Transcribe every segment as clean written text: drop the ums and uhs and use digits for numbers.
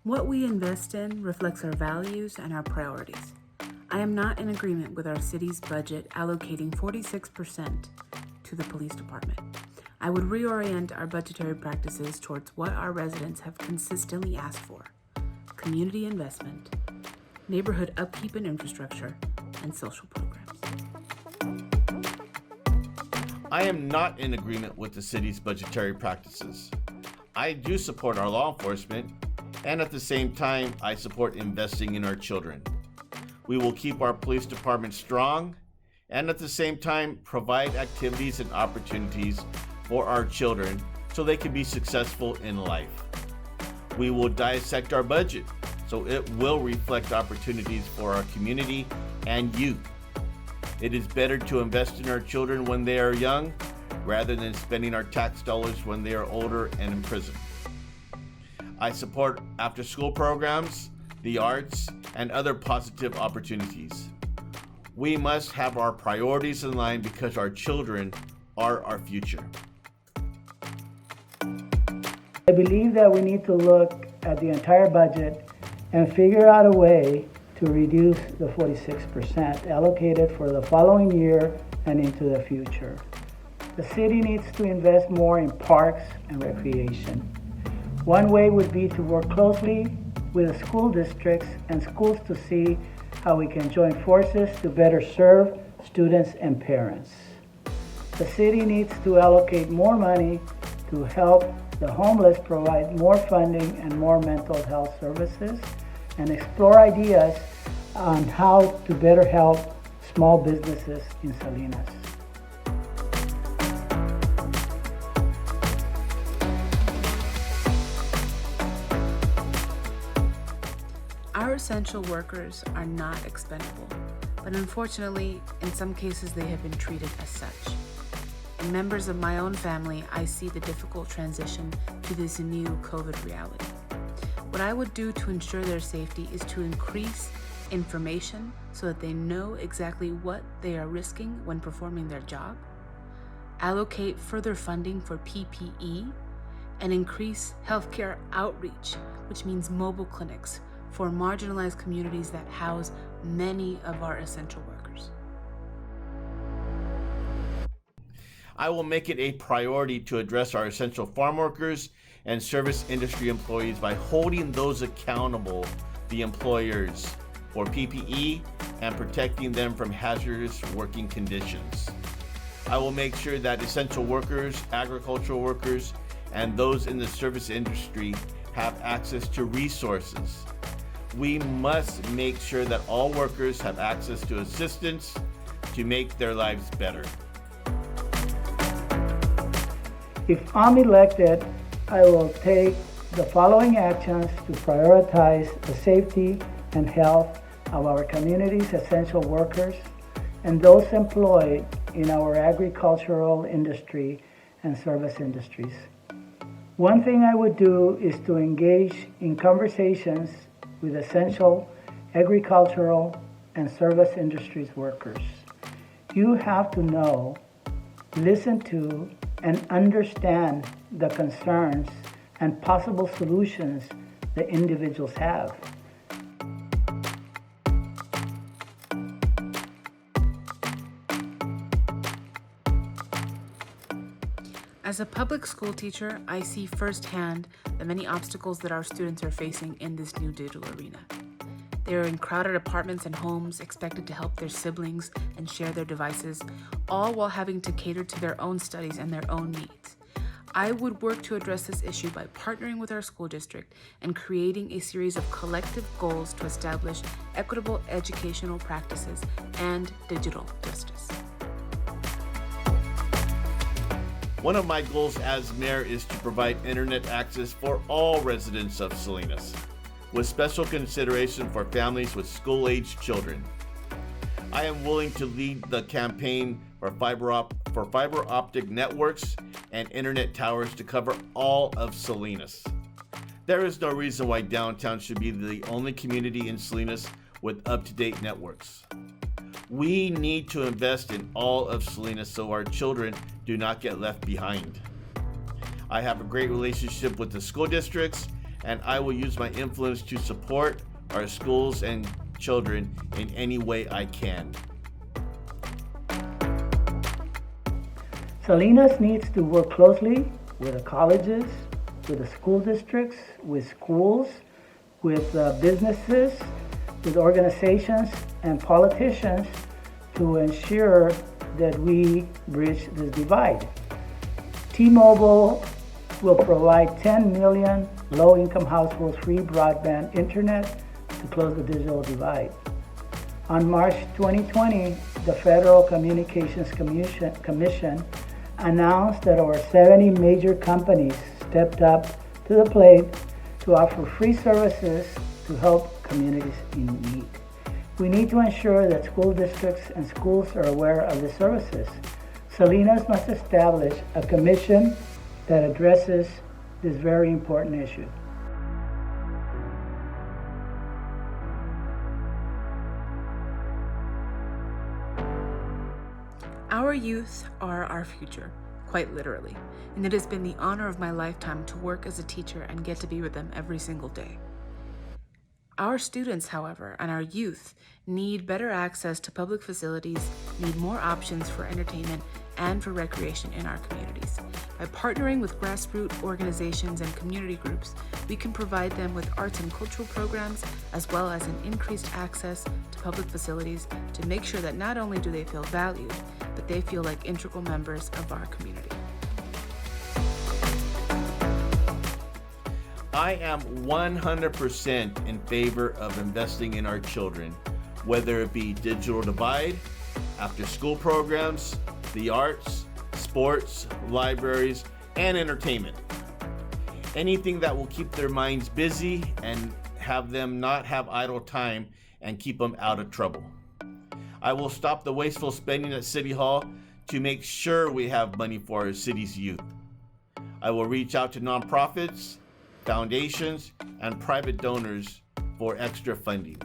What we invest in reflects our values and our priorities. I am not in agreement with our city's budget allocating 46% to the police department. I would reorient our budgetary practices towards what our residents have consistently asked for: community investment, neighborhood upkeep and infrastructure, and social programs. I am not in agreement with the city's budgetary practices. I do support our law enforcement, and at the same time, I support investing in our children. We will keep our police department strong, and at the same time, provide activities and opportunities for our children so they can be successful in life. We will dissect our budget so it will reflect opportunities for our community and youth. It is better to invest in our children when they are young rather than spending our tax dollars when they are older and in prison. I support after-school programs, the arts, and other positive opportunities. We must have our priorities in line because our children are our future. I believe that we need to look at the entire budget and figure out a way to reduce the 46% allocated for the following year and into the future. The city needs to invest more in parks and recreation. One way would be to work closely with the school districts and schools to see how we can join forces to better serve students and parents. The city needs to allocate more money to help the homeless, provide more funding and more mental health services, and explore ideas on how to better help small businesses in Salinas. Our essential workers are not expendable, but unfortunately, in some cases they have been treated as such. In members of my own family, I see the difficult transition to this new COVID reality. What I would do to ensure their safety is to increase information so that they know exactly what they are risking when performing their job, allocate further funding for PPE, and increase healthcare outreach, which means mobile clinics for marginalized communities that house many of our essential workers. I will make it a priority to address our essential farm workers and service industry employees by holding those accountable, the employers, for PPE and protecting them from hazardous working conditions. I will make sure that essential workers, agricultural workers, and those in the service industry have access to resources. We must make sure that all workers have access to assistance to make their lives better. If I'm elected, I will take the following actions to prioritize the safety and health of our community's essential workers and those employed in our agricultural industry and service industries. One thing I would do is to engage in conversations with essential agricultural and service industries workers. You have to know, listen to, and understand the concerns and possible solutions the individuals have. As a public school teacher, I see firsthand the many obstacles that our students are facing in this new digital arena. They are in crowded apartments and homes, expected to help their siblings and share their devices, all while having to cater to their own studies and their own needs. I would work to address this issue by partnering with our school district and creating a series of collective goals to establish equitable educational practices and digital justice. One of my goals as mayor is to provide internet access for all residents of Salinas, with special consideration for families with school-aged children. I am willing to lead the campaign for fiber optic networks and internet towers to cover all of Salinas. There is no reason why downtown should be the only community in Salinas with up-to-date networks. We need to invest in all of Salinas so our children do not get left behind. I have a great relationship with the school districts, and I will use my influence to support our schools and children in any way I can. Salinas needs to work closely with the colleges, with the school districts, with schools, with businesses, with organizations and politicians to ensure that we bridge this divide. T-Mobile will provide 10 million low-income households free broadband internet to close the digital divide. On March 2020, the Federal Communications Commission announced that over 70 major companies stepped up to the plate to offer free services to help communities in need. We need to ensure that school districts and schools are aware of the services. Salinas must establish a commission that addresses this very important issue. Our youth are our future, quite literally, and it has been the honor of my lifetime to work as a teacher and get to be with them every single day. Our students, however, and our youth need better access to public facilities, need more options for entertainment and for recreation in our communities. By partnering with grassroots organizations and community groups, we can provide them with arts and cultural programs, as well as an increased access to public facilities to make sure that not only do they feel valued, but they feel like integral members of our community. I am 100% in favor of investing in our children, whether it be digital divide, after school programs, the arts, sports, libraries, and entertainment. Anything that will keep their minds busy and have them not have idle time and keep them out of trouble. I will stop the wasteful spending at City Hall to make sure we have money for our city's youth. I will reach out to nonprofits, foundations, and private donors for extra funding.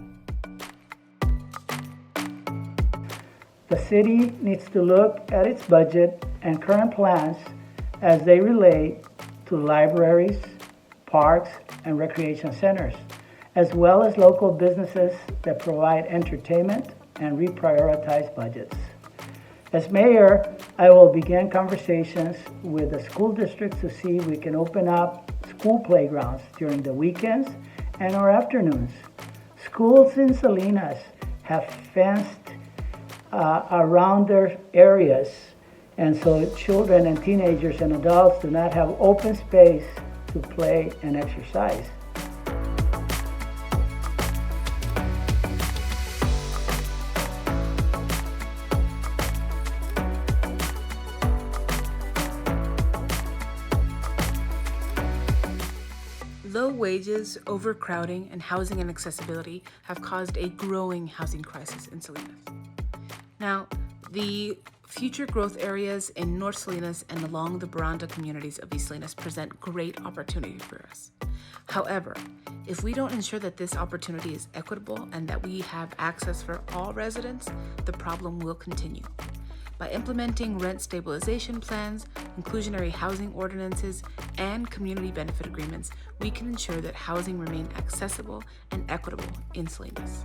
The city needs to look at its budget and current plans as they relate to libraries, parks, and recreation centers, as well as local businesses that provide entertainment and reprioritize budgets. As mayor, I will begin conversations with the school districts to see if we can open up school playgrounds during the weekends and our afternoons. Schools in Salinas have fenced around their areas, and so children and teenagers and adults do not have open space to play and exercise. Low wages, overcrowding, and housing inaccessibility have caused a growing housing crisis in Salinas. Now, the future growth areas in North Salinas and along the Baranda communities of East Salinas present great opportunity for us. However, if we don't ensure that this opportunity is equitable and that we have access for all residents, the problem will continue. By implementing rent stabilization plans, inclusionary housing ordinances, and community benefit agreements, we can ensure that housing remains accessible and equitable in Salinas.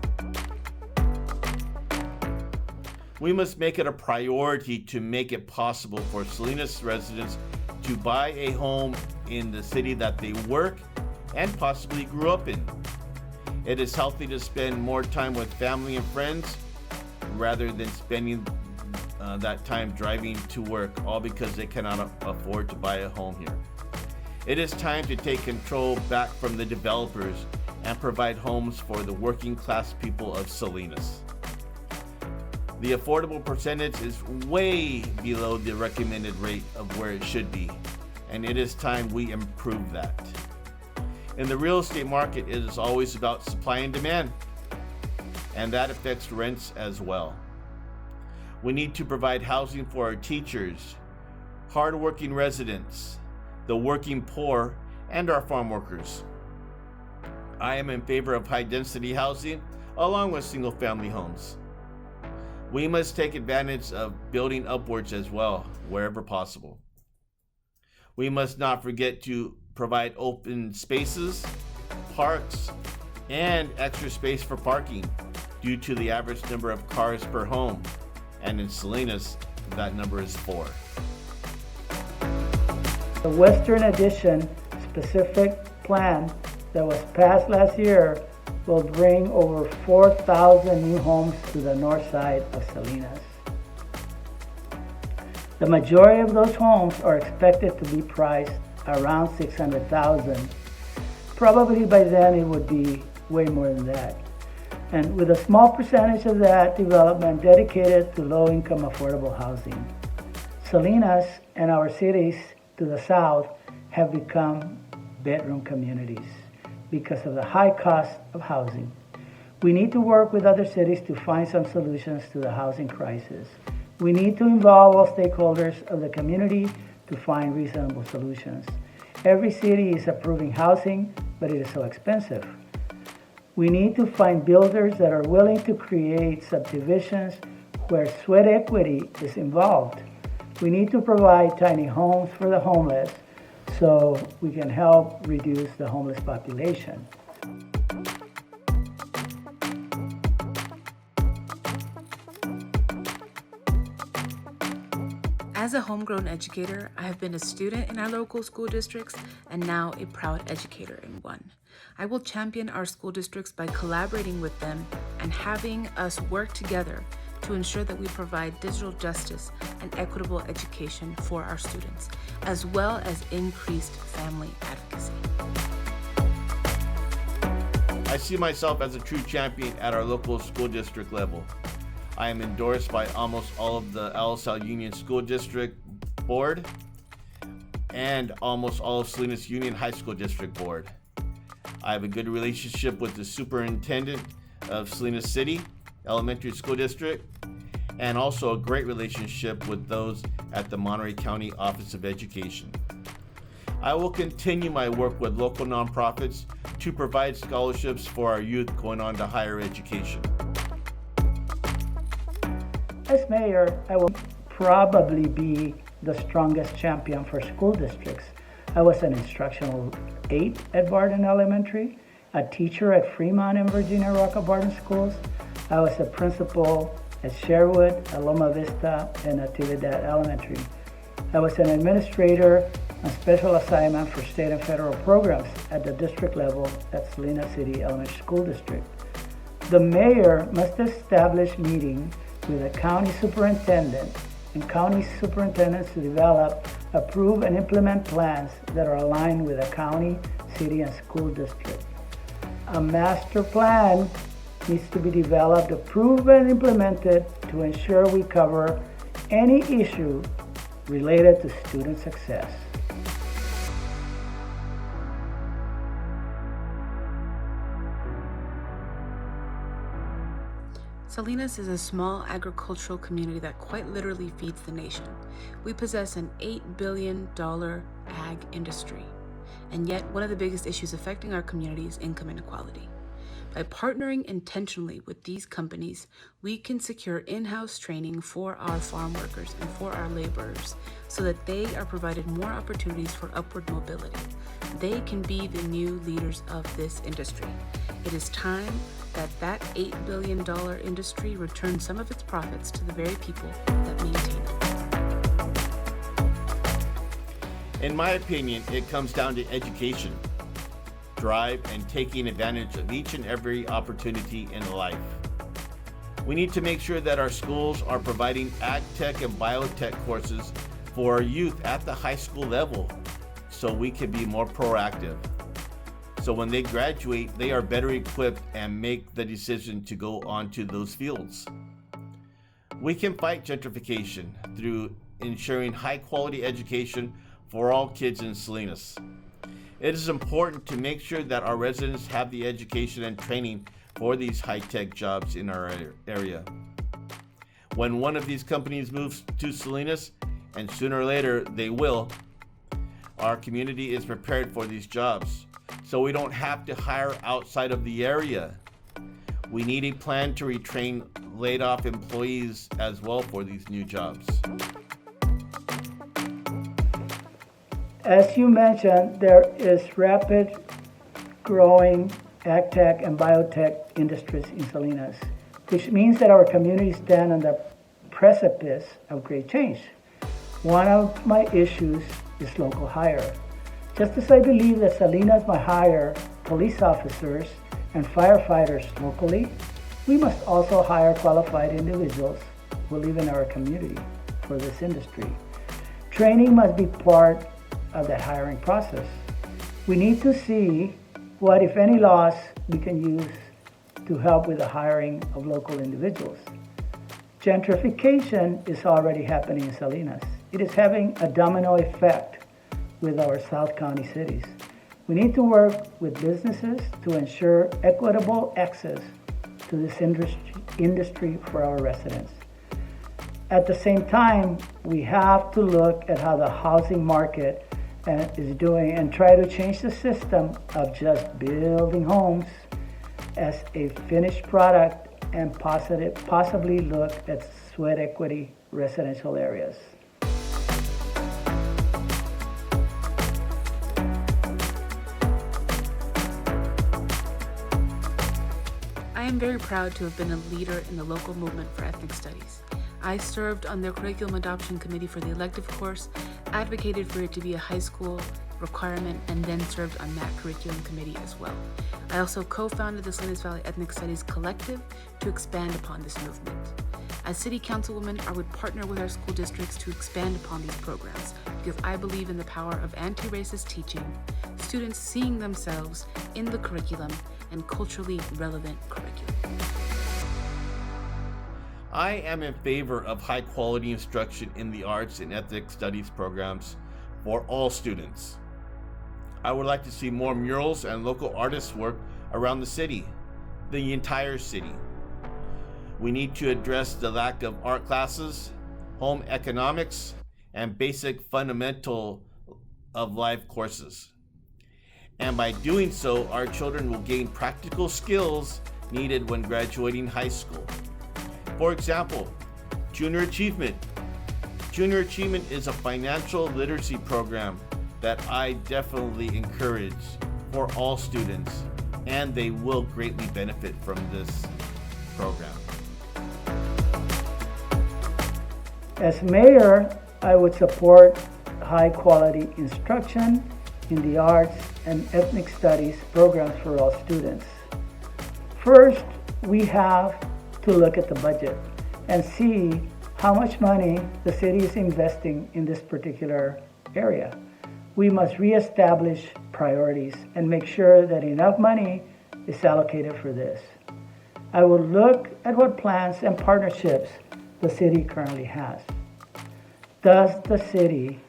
We must make it a priority to make it possible for Salinas residents to buy a home in the city that they work and possibly grew up in. It is healthy to spend more time with family and friends rather than spending that time driving to work, all because they cannot afford to buy a home here. It is time to take control back from the developers and provide homes for the working class people of Salinas. The affordable percentage is way below the recommended rate of where it should be, and it is time we improve that. In the real estate market, it is always about supply and demand, and that affects rents as well. We need to provide housing for our teachers, hardworking residents, the working poor, and our farm workers. I am in favor of high-density housing along with single-family homes. We must take advantage of building upwards as well, wherever possible. We must not forget to provide open spaces, parks, and extra space for parking due to the average number of cars per home. And in Salinas, that number is 4. The Western Addition specific plan that was passed last year will bring over 4,000 new homes to the north side of Salinas. The majority of those homes are expected to be priced around $600,000. Probably by then it would be way more than that. And with a small percentage of that development dedicated to low-income affordable housing. Salinas and our cities to the south have become bedroom communities because of the high cost of housing. We need to work with other cities to find some solutions to the housing crisis. We need to involve all stakeholders of the community to find reasonable solutions. Every city is approving housing, but it is so expensive. We need to find builders that are willing to create subdivisions where sweat equity is involved. We need to provide tiny homes for the homeless so we can help reduce the homeless population. As a homegrown educator, I have been a student in our local school districts and now a proud educator in one. I will champion our school districts by collaborating with them and having us work together to ensure that we provide digital justice and equitable education for our students, as well as increased family advocacy. I see myself as a true champion at our local school district level. I am endorsed by almost all of the LSL Union School District Board and almost all of Salinas Union High School District Board. I have a good relationship with the superintendent of Salinas City Elementary School District and also a great relationship with those at the Monterey County Office of Education. I will continue my work with local nonprofits to provide scholarships for our youth going on to higher education. As mayor, I will probably be the strongest champion for school districts. I was an instructional aide at Barton Elementary, a teacher at Fremont and Virginia Rocca Barton Schools. I was a principal at Sherwood, at Loma Vista, and at Natividad Elementary. I was an administrator on special assignment for state and federal programs at the district level at Salinas City Elementary School District. The mayor must establish meetings with the county superintendent and county superintendents to develop, approve, and implement plans that are aligned with the county, city, and school district. A master plan needs to be developed, approved, and implemented to ensure we cover any issue related to student success. Salinas is a small agricultural community that quite literally feeds the nation. We possess an $8 billion ag industry, and yet one of the biggest issues affecting our community is income inequality. By partnering intentionally with these companies, we can secure in-house training for our farm workers and for our laborers so that they are provided more opportunities for upward mobility. They can be the new leaders of this industry. It is time that $8 billion industry return some of its profits to the very people that maintain it. In my opinion, it comes down to education, drive, and taking advantage of each and every opportunity in life. We need to make sure that our schools are providing ag tech and biotech courses for our youth at the high school level so we can be more proactive. So when they graduate, they are better equipped and make the decision to go on to those fields. We can fight gentrification through ensuring high quality education for all kids in Salinas. It is important to make sure that our residents have the education and training for these high-tech jobs in our area. When one of these companies moves to Salinas, and sooner or later they will, our community is prepared for these jobs, so we don't have to hire outside of the area. We need a plan to retrain laid-off employees as well for these new jobs. As you mentioned, there is rapid growing ag tech and biotech industries in Salinas, which means that our communities stand on the precipice of great change. One of my issues is local hire. Just as I believe that Salinas must hire police officers and firefighters locally, we must also hire qualified individuals who live in our community for this industry. Training must be part of that hiring process. We need to see what, if any, laws we can use to help with the hiring of local individuals. Gentrification is already happening in Salinas. It is having a domino effect with our South County cities. We need to work with businesses to ensure equitable access to this industry for our residents. At the same time, we have to look at how the housing market is doing and try to change the system of just building homes as a finished product and possibly look at sweat equity residential areas. I am very proud to have been a leader in the local movement for ethnic studies. I served on their curriculum adoption committee for the elective course, advocated for it to be a high school requirement, and then served on that curriculum committee as well. I also co-founded the Salinas Valley Ethnic Studies Collective to expand upon this movement. As City Councilwoman, I would partner with our school districts to expand upon these programs because I believe in the power of anti-racist teaching, students seeing themselves in the curriculum, and culturally relevant curriculum. I am in favor of high quality instruction in the arts and ethnic studies programs for all students. I would like to see more murals and local artists work around the city, the entire city. We need to address the lack of art classes, home economics, and basic fundamental of life courses. And by doing so, our children will gain practical skills needed when graduating high school. For example, Junior Achievement. Junior Achievement is a financial literacy program that I definitely encourage for all students, and they will greatly benefit from this program. As mayor, I would support high quality instruction in the arts and ethnic studies programs for all students. First, we have to look at the budget and see how much money the city is investing in this particular area. We must reestablish priorities and make sure that enough money is allocated for this. I will look at what plans and partnerships the city currently has. Does the city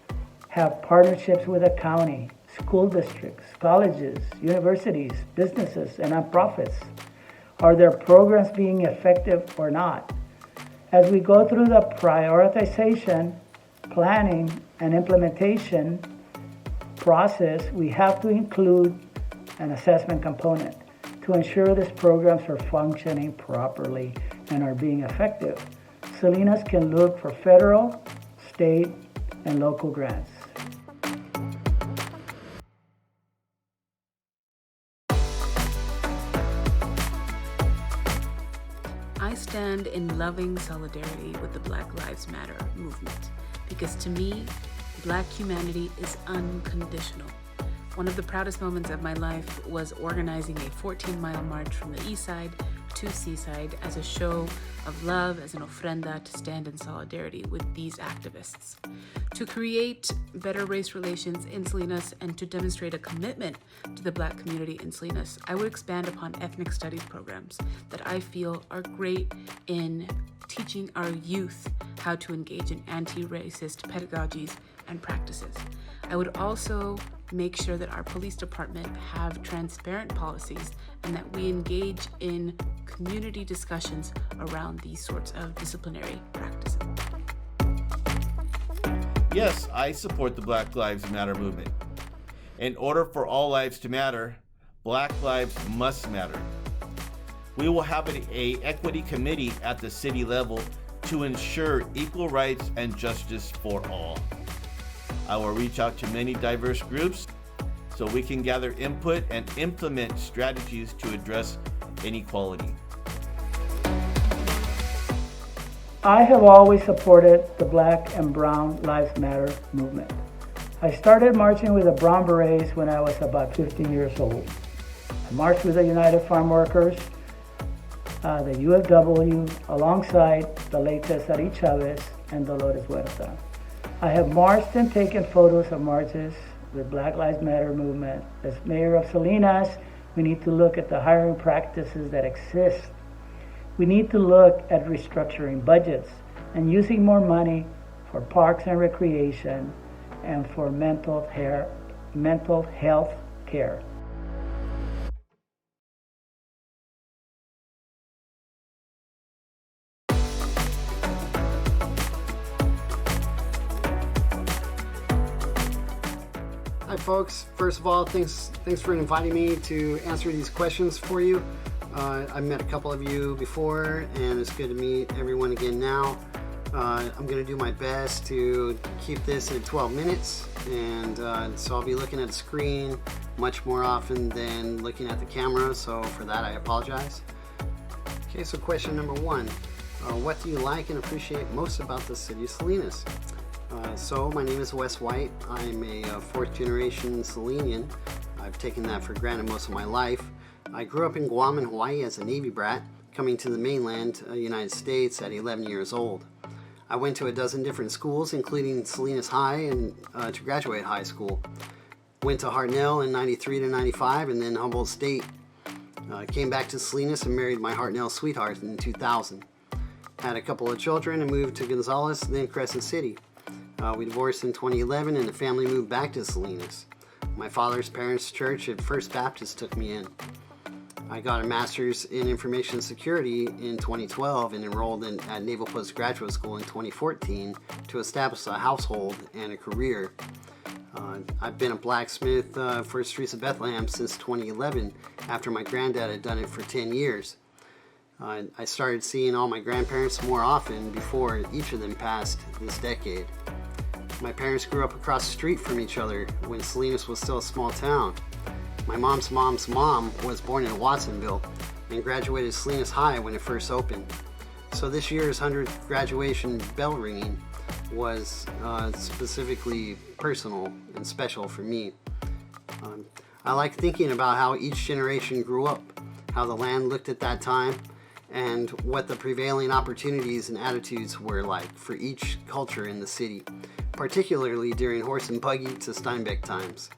have partnerships with the county, school districts, colleges, universities, businesses, and nonprofits? Are their programs being effective or not? As we go through the prioritization, planning, and implementation process, we have to include an assessment component to ensure these programs are functioning properly and are being effective. Salinas can look for federal, state, and local grants. I stand in loving solidarity with the Black Lives Matter movement because to me, Black humanity is unconditional. One of the proudest moments of my life was organizing a 14-mile march from the east side to Seaside as a show of love, as an ofrenda to stand in solidarity with these activists. To create better race relations in Salinas and to demonstrate a commitment to the Black community in Salinas, I would expand upon ethnic studies programs that I feel are great in teaching our youth how to engage in anti-racist pedagogies and practices. I would also make sure that our police department have transparent policies and that we engage in community discussions around these sorts of disciplinary practices. Yes, I support the Black Lives Matter movement. In order for all lives to matter, Black lives must matter. We will have an equity committee at the city level to ensure equal rights and justice for all. I will reach out to many diverse groups so we can gather input and implement strategies to address inequality. I have always supported the Black and Brown Lives Matter movement. I started marching with the Brown Berets when I was about 15 years old. I marched with the United Farm Workers, the UFW, alongside the late Cesar Chavez and Dolores Huerta. I have marched and taken photos of marches with Black Lives Matter movement. As mayor of Salinas, we need to look at the hiring practices that exist. We need to look at restructuring budgets and using more money for parks and recreation and for mental health care. Hi folks, first of all, thanks for inviting me to answer these questions for you. I've met a couple of you before and it's good to meet everyone again now. I'm going to do my best to keep this at 12 minutes and so I'll be looking at the screen much more often than looking at the camera, so for that I apologize. Okay, so question number one, what do you like and appreciate most about the city of Salinas? So my name is Wes White. I'm a fourth generation Salinian. I've taken that for granted most of my life. I grew up in Guam and Hawaii as a Navy brat, coming to the mainland United States at 11 years old. I went to a dozen different schools, including Salinas High and to graduate high school. Went to Hartnell in 93 to 95 and then Humboldt State. Came back to Salinas and married my Hartnell sweetheart in 2000. Had a couple of children and moved to Gonzales, then Crescent City. We divorced in 2011 and the family moved back to Salinas. My father's parents' church at First Baptist took me in. I got a master's in information security in 2012 and enrolled at Naval Postgraduate School in 2014 to establish a household and a career. I've been a blacksmith for Streets of Bethlehem since 2011 after my granddad had done it for 10 years. I started seeing all my grandparents more often before each of them passed this decade. My parents grew up across the street from each other when Salinas was still a small town. My mom's mom was born in Watsonville and graduated Salinas High when it first opened. So this year's 100th graduation bell ringing was specifically personal and special for me. I like thinking about how each generation grew up, how the land looked at that time, and what the prevailing opportunities and attitudes were like for each culture in the city, particularly during horse and buggy to Steinbeck times.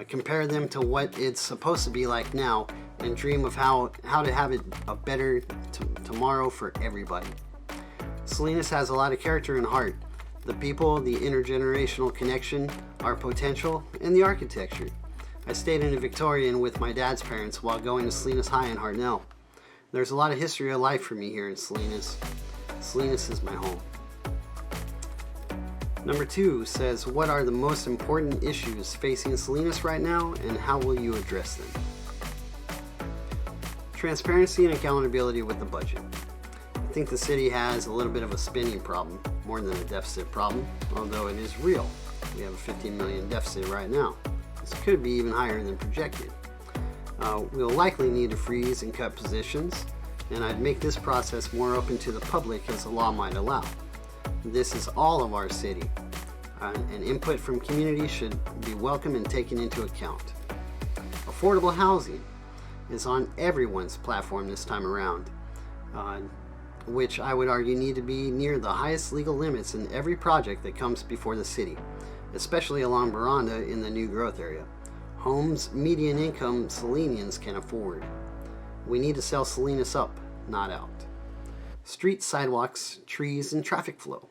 Compare them to what it's supposed to be like now and dream of how to have it a better tomorrow for everybody. Salinas has a lot of character and heart. The people, the intergenerational connection, our potential, and the architecture. I stayed in a Victorian with my dad's parents while going to Salinas High in Hartnell. There's a lot of history of life for me here in Salinas. Salinas is my home. Number 2 says, what are the most important issues facing Salinas right now and how will you address them? Transparency and accountability with the budget. I think the city has a little bit of a spending problem, more than a deficit problem, although it is real. We have a $15 million deficit right now. This could be even higher than projected. We'll likely need to freeze and cut positions, and I'd make this process more open to the public as the law might allow. This is all of our city, and input from community should be welcome and taken into account. Affordable housing is on everyone's platform this time around, which I would argue need to be near the highest legal limits in every project that comes before the city, especially along Baranda in the new growth area. Homes median income Salinians can afford. We need to sell Salinas up, not out. Streets, sidewalks, trees, and traffic flow.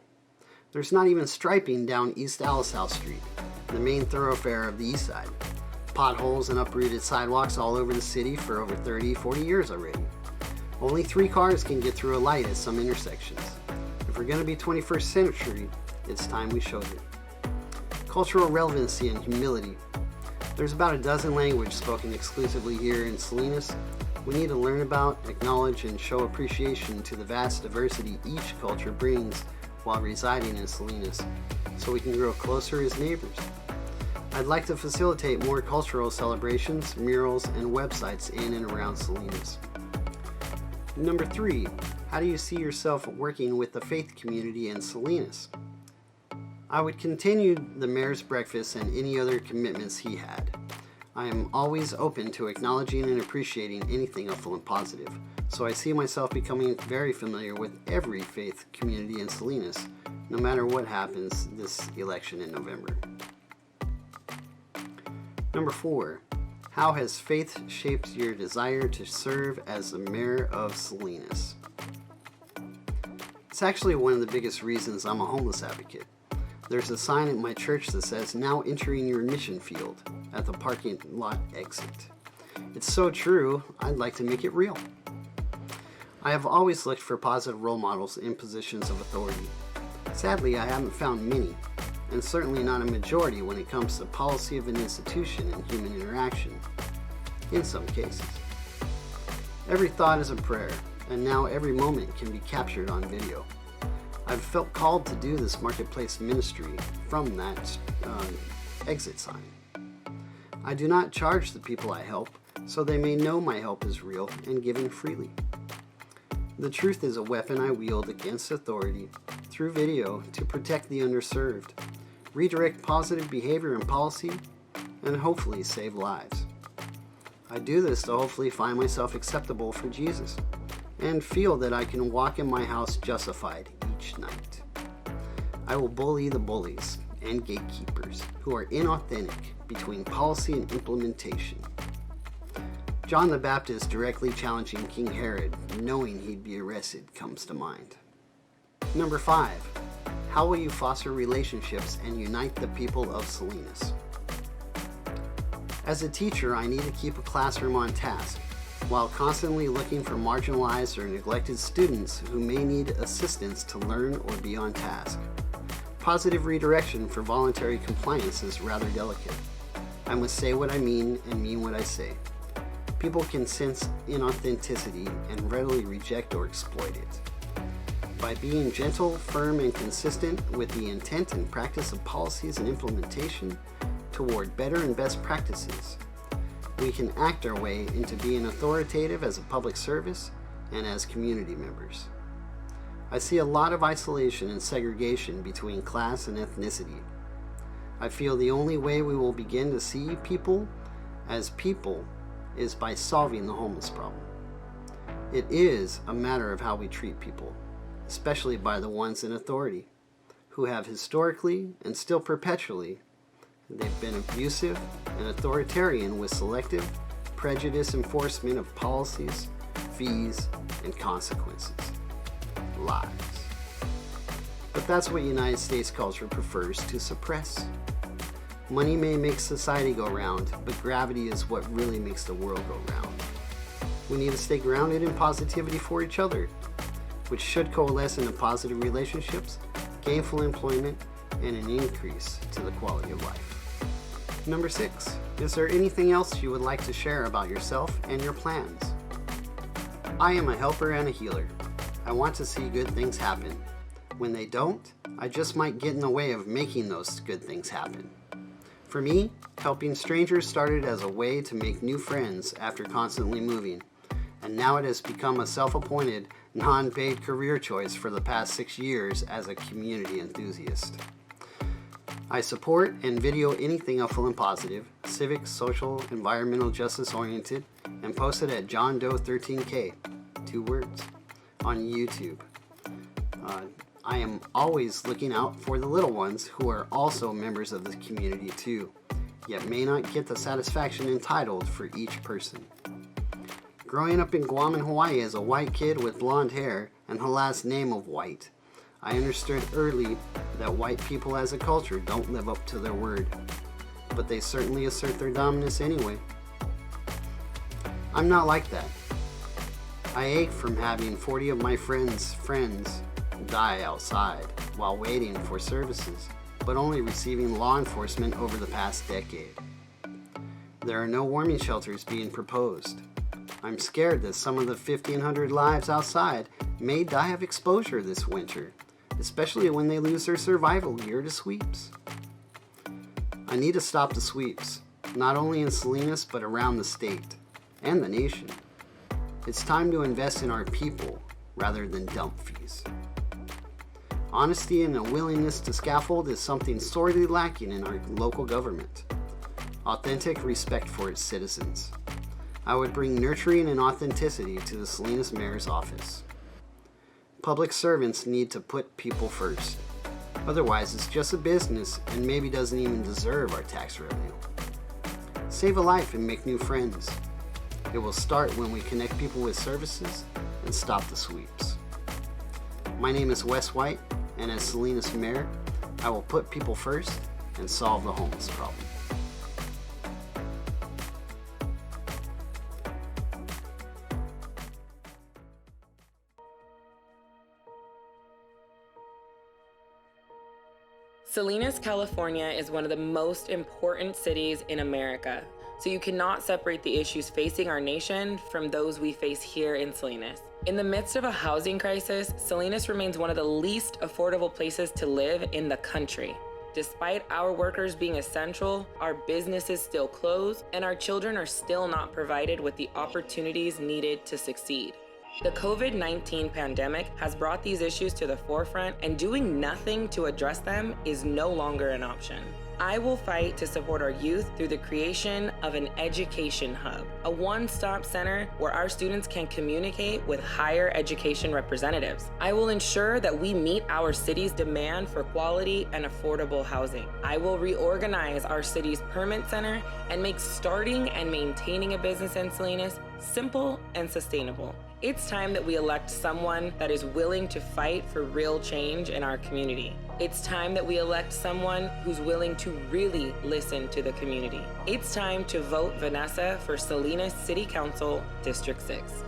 There's not even striping down East Alisal Street, the main thoroughfare of the east side. Potholes and uprooted sidewalks all over the city for over 30-40 years already. Only 3 cars can get through a light at some intersections. If we're going to be 21st century, it's time we showed it. Cultural relevancy and humility. There's about a dozen languages spoken exclusively here in Salinas. We need to learn about, acknowledge, and show appreciation to the vast diversity each culture brings while residing in Salinas, so we can grow closer as neighbors. I'd like to facilitate more cultural celebrations, murals, and websites in and around Salinas. Number 3, how do you see yourself working with the faith community in Salinas? I would continue the mayor's breakfast and any other commitments he had. I am always open to acknowledging and appreciating anything helpful and positive, so I see myself becoming very familiar with every faith community in Salinas, no matter what happens this election in November. Number 4, how has faith shaped your desire to serve as the mayor of Salinas? It's actually one of the biggest reasons I'm a homeless advocate. There's a sign at my church that says, "Now entering your mission field," at the parking lot exit. It's so true, I'd like to make it real. I have always looked for positive role models in positions of authority. Sadly, I haven't found many, and certainly not a majority when it comes to policy of an institution and human interaction, in some cases. Every thought is a prayer, and now every moment can be captured on video. I've felt called to do this marketplace ministry from that exit sign. I do not charge the people I help, so they may know my help is real and given freely. The truth is a weapon I wield against authority through video to protect the underserved, redirect positive behavior and policy, and hopefully save lives. I do this to hopefully find myself acceptable for Jesus and feel that I can walk in my house justified each night. I will bully the bullies and gatekeepers who are inauthentic between policy and implementation. John the Baptist directly challenging King Herod, knowing he'd be arrested, comes to mind. Number 5, how will you foster relationships and unite the people of Salinas? As a teacher, I need to keep a classroom on task, while constantly looking for marginalized or neglected students who may need assistance to learn or be on task. Positive redirection for voluntary compliance is rather delicate. I must say what I mean and mean what I say. People can sense inauthenticity and readily reject or exploit it. By being gentle, firm, and consistent with the intent and practice of policies and implementation toward better and best practices, we can act our way into being authoritative as a public service and as community members. I see a lot of isolation and segregation between class and ethnicity. I feel the only way we will begin to see people as people is by solving the homeless problem. It is a matter of how we treat people, especially by the ones in authority, who have historically and still perpetually they've been abusive and authoritarian with selective, prejudice enforcement of policies, fees, and consequences. Lies. But that's what United States culture prefers to suppress. Money may make society go round, but gravity is what really makes the world go round. We need to stay grounded in positivity for each other, which should coalesce into positive relationships, gainful employment, and an increase to the quality of life. Number 6, is there anything else you would like to share about yourself and your plans? I am a helper and a healer. I want to see good things happen. When they don't, I just might get in the way of making those good things happen. For me, helping strangers started as a way to make new friends after constantly moving, and now it has become a self-appointed, non-paid career choice for the past 6 years as a community enthusiast. I support and video anything helpful and positive, civic, social, environmental justice oriented, and post it at John Doe 13K, 2 words, on YouTube. I am always looking out for the little ones who are also members of the community too, yet may not get the satisfaction entitled for each person. Growing up in Guam and Hawaii as a white kid with blonde hair and the last name of White, I understood early that white people as a culture don't live up to their word, but they certainly assert their dominance anyway. I'm not like that. I ache from having 40 of my friends die outside while waiting for services, but only receiving law enforcement over the past decade. There are no warming shelters being proposed. I'm scared that some of the 1,500 lives outside may die of exposure this winter, especially when they lose their survival gear to sweeps. I need to stop the sweeps, not only in Salinas, but around the state and the nation. It's time to invest in our people rather than dump fees. Honesty and a willingness to scaffold is something sorely lacking in our local government. Authentic respect for its citizens. I would bring nurturing and authenticity to the Salinas Mayor's office. Public servants need to put people first. Otherwise, it's just a business and maybe doesn't even deserve our tax revenue. Save a life and make new friends. It will start when we connect people with services and stop the sweeps. My name is Wes White, and as Salinas Mayor, I will put people first and solve the homeless problem. Salinas, California is one of the most important cities in America, so you cannot separate the issues facing our nation from those we face here in Salinas. In the midst of a housing crisis, Salinas remains one of the least affordable places to live in the country. Despite our workers being essential, our businesses still close, and our children are still not provided with the opportunities needed to succeed. The COVID-19 pandemic has brought these issues to the forefront, and doing nothing to address them is no longer an option. I will fight to support our youth through the creation of an education hub, a one-stop center where our students can communicate with higher education representatives. I will ensure that we meet our city's demand for quality and affordable housing. I will reorganize our city's permit center and make starting and maintaining a business in Salinas simple and sustainable. It's time that we elect someone that is willing to fight for real change in our community. It's time that we elect someone who's willing to really listen to the community. It's time to vote Vanessa for Salinas City Council District 6.